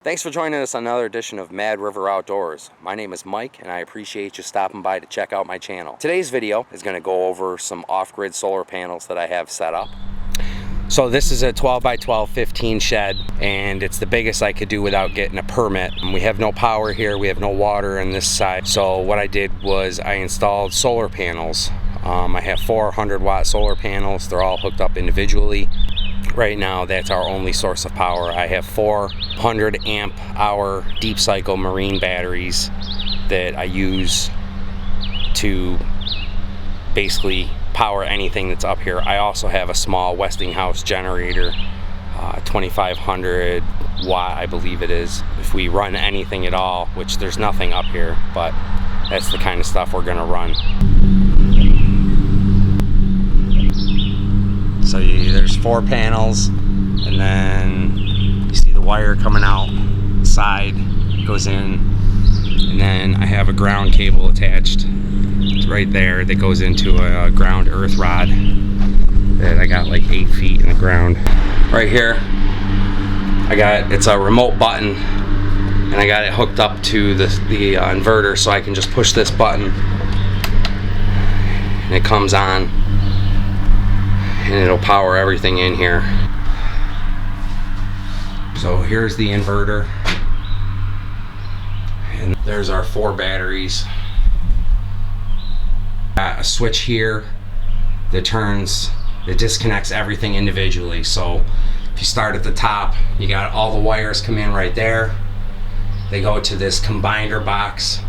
Thanks for joining us on another edition of Mad River Outdoors. My name is Mike and I appreciate you stopping by to check out my channel. Today's video is going to go over some off-grid solar panels that I have set up. So this is a 12 by 12 15 shed, and it's the biggest I could do without getting a permit. We have no power here, we have no water on this side. So what I did was I installed solar panels. I have 400 watt solar panels. They're all hooked up individually. Right now, that's our only source of power. I have 400 amp hour deep cycle marine batteries that I use to basically power anything that's up here. I also have a small Westinghouse generator, 2500 watt, I believe it is. If we run anything at all, which there's nothing up here, but that's the kind of stuff we're gonna run. So there's 4 panels, and then you see the wire coming out side, goes in, and then I have a ground cable attached. It's right there that goes into a ground earth rod that I got like 8 feet in the ground. Right here, it's a remote button, and I got it hooked up to the inverter, so I can just push this button and it comes on. And it'll power everything in here. So here's the inverter, and there's our 4 batteries. Got a switch here that disconnects everything individually. So if you start at the top, you got all the wires come in right there. They go to this combiner box.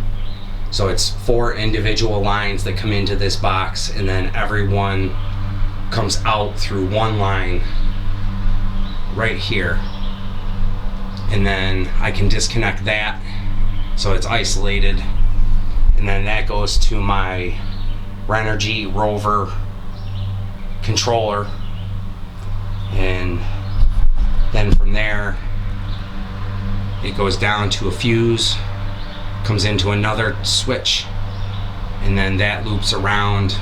So it's 4 individual lines that come into this box, and then every one comes out through one line right here, and then I can disconnect that so it's isolated, and then that goes to my Renogy Rover controller, and then from there it goes down to a fuse, comes into another switch, and then that loops around,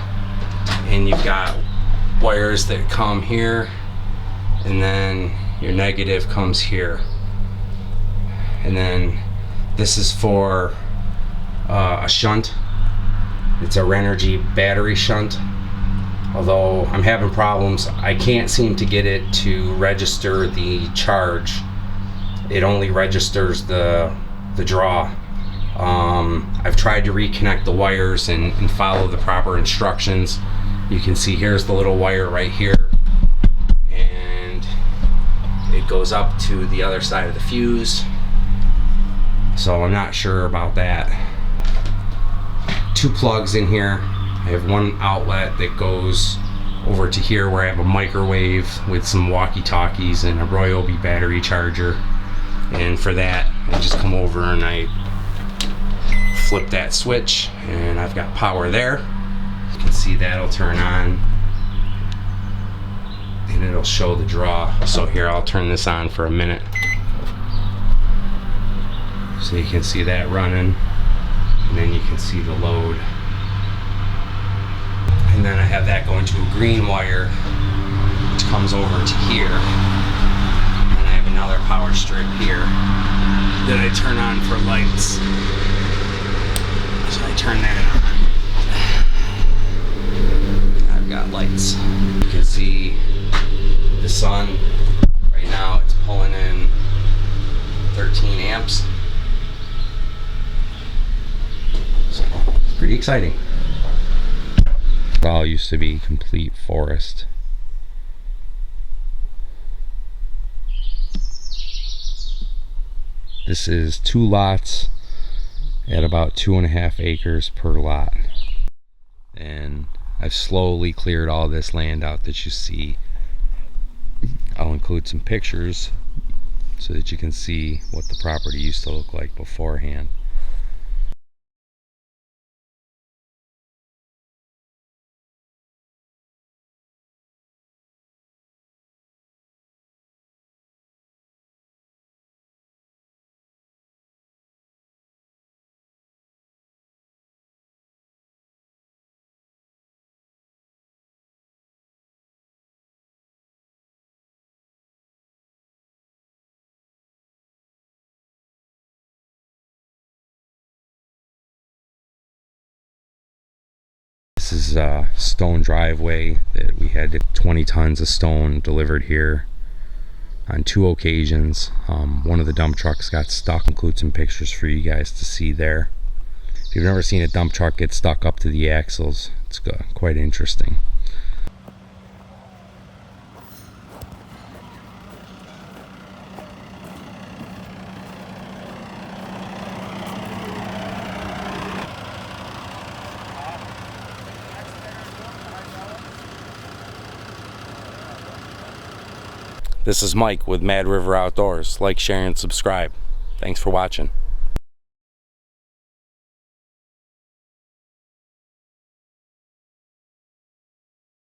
and you've got wires that come here, and then your negative comes here, and then this is for a shunt. It's a Renogy battery shunt, although I'm having problems. I can't seem to get it to register the charge. It only registers the draw. I've tried to reconnect the wires and follow the proper instructions. You can see here's the little wire right here, and it goes up to the other side of the fuse. So I'm not sure about that. 2 plugs in here. I have 1 outlet that goes over to here where I have a microwave with some walkie-talkies and a Ryobi battery charger. And for that, I just come over and I flip that switch, and I've got power there. You can see that'll turn on, and it'll show the draw. So here, I'll turn this on for a minute so you can see that running, and then you can see the load. And then I have that going to a green wire which comes over to here, and I have another power strip here that I turn on for lights. So I turn that on. Got lights. You can see the sun right now. It's pulling in 13 amps. So it's pretty exciting. It all used to be complete forest. This is 2 lots at about 2.5 acres per lot, and I've slowly cleared all this land out that you see. I'll include some pictures so that you can see what the property used to look like beforehand. is a stone driveway that we had 20 tons of stone delivered here on 2 occasions. One of the dump trucks got stuck. Include some pictures for you guys to see there. If you've never seen a dump truck get stuck up to the axles, it's quite interesting. This is Mike with Mad River Outdoors. Like, share, and subscribe. Thanks for watching.